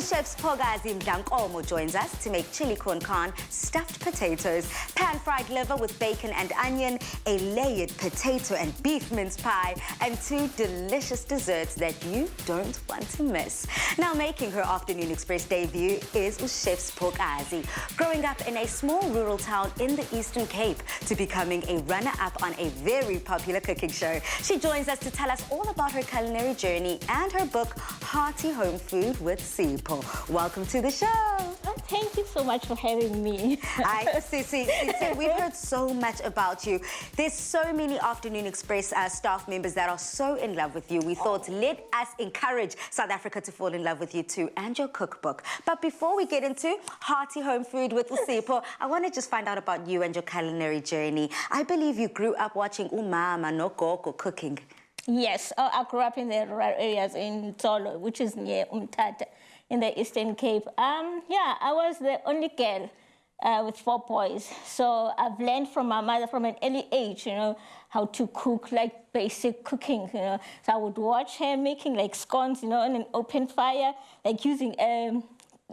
Chef Siphokazi Mdlankomo joins us to make chili corn carne, stuffed potatoes, pan-fried liver with bacon and onion, a layered potato and beef mince pie, and two delicious desserts that you don't want to miss. Now making her Afternoon Express debut is Chef Siphokazi, growing up in a small rural town in the Eastern Cape to becoming a runner-up on a very popular cooking show. She joins us to tell us all about her culinary journey and her book, Hearty Home Food with Sipho. Welcome to the show. Oh, thank you so much for having me. Sissy, we've heard so much about you. There's so many Afternoon Express staff members that are so in love with you. We thought, let us encourage South Africa to fall in love with you too and your cookbook. But before we get into Hearty Home Food with Sipho, I want to just find out about you and your culinary journey. I believe you grew up watching umama no gogo cooking. Yes, I grew up in the rural areas in Tsolo, which is near Umtata, in the Eastern Cape. Yeah, I was the only girl with 4 boys. So I've learned from my mother from an early age, you know, how to cook, like basic cooking, you know. So I would watch her making like scones, you know, on an open fire, like using,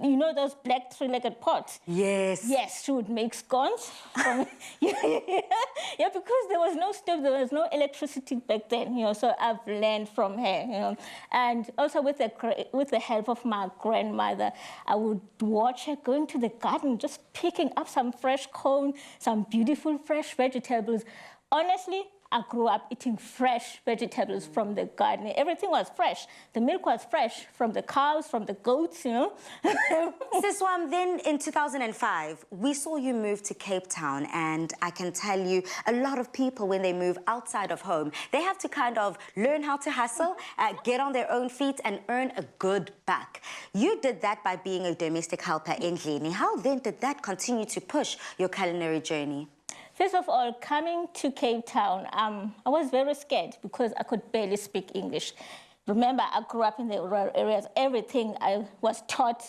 you know, those black three-legged pots? Yes. Yes, she would make scones. Yeah, because there was no stove, there was no electricity back then, you know, so I've learned from her, you know. And also with the help of my grandmother, I would watch her going to the garden, just picking up some fresh corn, some beautiful fresh vegetables. Honestly, I grew up eating fresh vegetables from the garden. Everything was fresh. The milk was fresh from the cows, from the goats, you know. Siswam, then in 2005, we saw you move to Cape Town, and I can tell you, a lot of people, when they move outside of home, they have to kind of learn how to hustle, get on their own feet, and earn a good buck. You did that by being a domestic helper in Ndlini. How then did that continue to push your culinary journey? First of all, coming to Cape Town, I was very scared because I could barely speak English. Remember, I grew up in the rural areas. Everything I was taught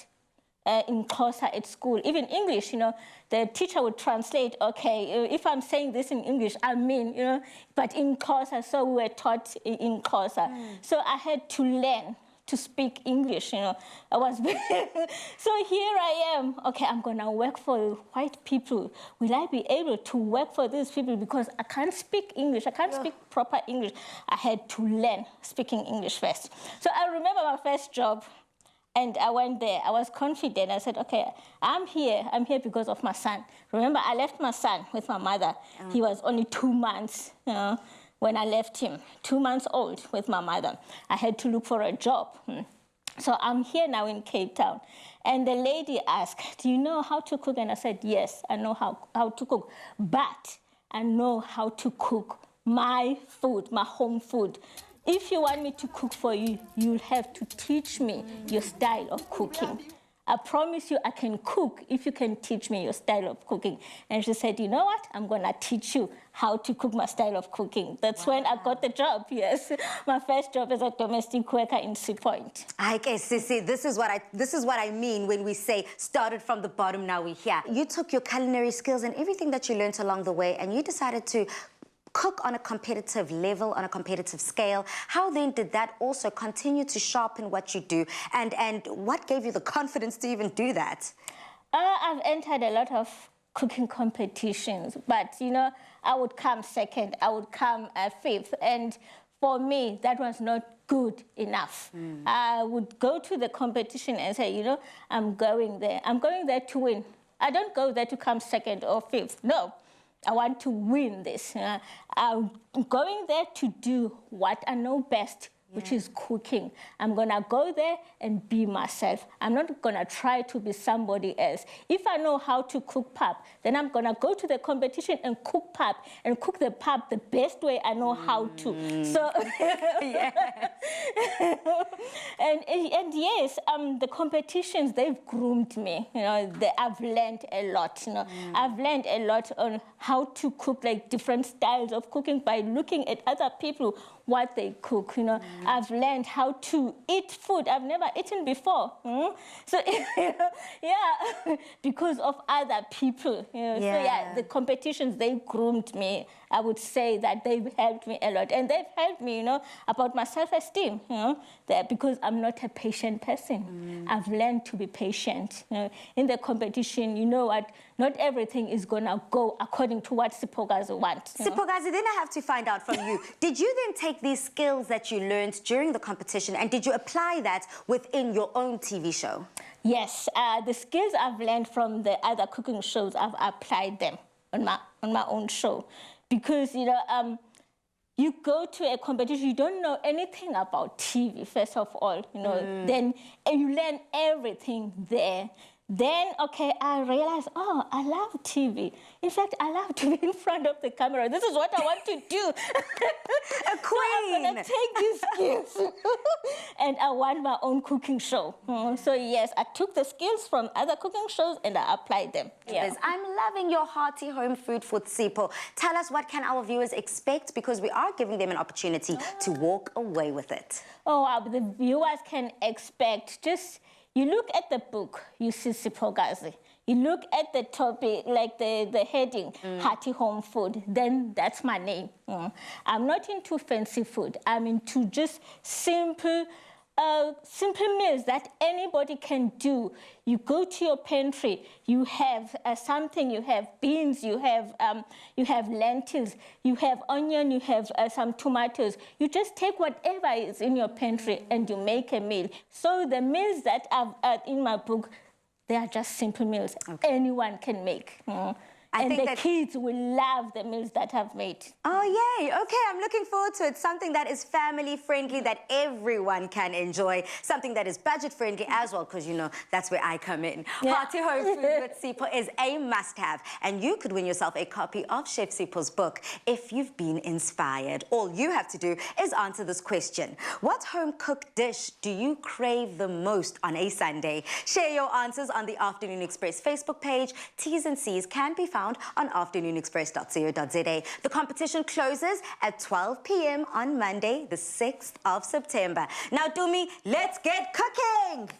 in Xhosa at school, even English, you know, the teacher would translate, okay, if I'm saying this in English, I mean, you know, but in Xhosa, so we were taught in Xhosa. So I had to learn to speak English, you know. I was so here I am. Okay, I'm gonna work for white people. Will I be able to work for these people? Because I can't speak English. I can't speak proper English. I had to learn speaking English first. So I remember my first job, and I went there. I was confident. I said, okay, I'm here because of my son. Remember, I left my son with my mother. He was only 2 months, you know, when I left him, 2 months old with my mother. I had to look for a job. So I'm here now in Cape Town. And the lady asked, do you know how to cook? And I said, yes, I know how to cook. But I know how to cook my food, my home food. If you want me to cook for you, you'll have to teach me your style of cooking. I promise you I can cook if you can teach me your style of cooking. And she said, you know what? I'm going to teach you how to cook my style of cooking. That's when I got the job, yes. My first job as a domestic worker in Sea Point. I guess, Sissy, this is what I mean when we say started from the bottom, now we're here. You took your culinary skills and everything that you learned along the way, and you decided to cook on a competitive level, on a competitive scale. How then did that also continue to sharpen what you do? And what gave you the confidence to even do that? I've entered a lot of cooking competitions, but, you know, I would come second, I would come fifth. And for me, that was not good enough. I would go to the competition and say, you know, I'm going there to win. I don't go there to come second or fifth, no. I want to win this. I'm going there to do what I know best, which is cooking. I'm gonna go there and be myself. I'm not gonna try to be somebody else. If I know how to cook pap, then I'm gonna go to the competition and cook pap, and cook the pap the best way I know how to. So, and yes, the competitions, they've groomed me. You know, I've learned a lot. You know, I've learned a lot on how to cook, like different styles of cooking by looking at other people what they cook, you know. I've learned how to eat food I've never eaten before. So, yeah, because of other people. You know. So, yeah, the competitions, they groomed me. I would say that they've helped me a lot. And they've helped me, you know, about my self-esteem, you know, that because I'm not a patient person. I've learned to be patient. You know. In the competition, you know what, not everything is going to go according to what Siphokazi wants. Siphokazi, then I have to find out from you, did you then take these skills that you learned during the competition and did you apply that within your own TV show? Yes, the skills I've learned from the other cooking shows, I've applied them on my own show. Because, you know, you go to a competition, you don't know anything about TV, first of all, you know, then you learn everything there. Then, okay, I realized, oh, I love TV. In fact, I love to be in front of the camera. This is what I want to do. A queen! So I'm going to take these skills and I want my own cooking show. So, yes, I took the skills from other cooking shows and I applied them. Yeah. I'm loving your hearty home food for Sipho. Tell us, what can our viewers expect? Because we are giving them an opportunity to walk away with it. Oh, the viewers can expect just... You look at the book, you see Siphokazi. You look at the topic, like the heading, hearty home food, then that's my name. I'm not into fancy food. I'm into just simple meals that anybody can do. You go to your pantry, you have something, you have beans, you have lentils, you have onion, you have some tomatoes. You just take whatever is in your pantry and you make a meal. So the meals that I've in my book, they are just simple meals anyone can make. And the kids will love the meals that I've made. Oh, yay. Okay, I'm looking forward to it. Something that is family-friendly, that everyone can enjoy. Something that is budget-friendly as well, because, you know, that's where I come in. Yeah. Hearty Home Food with Sipho is a must-have. And you could win yourself a copy of Chef Sipho's book if you've been inspired. All you have to do is answer this question. What home-cooked dish do you crave the most on a Sunday? Share your answers on the Afternoon Express Facebook page. T's and C's can be found on afternoonexpress.co.za. The competition closes at 12 p.m. on Monday, the 6th of September. Now, Dumi, let's get cooking!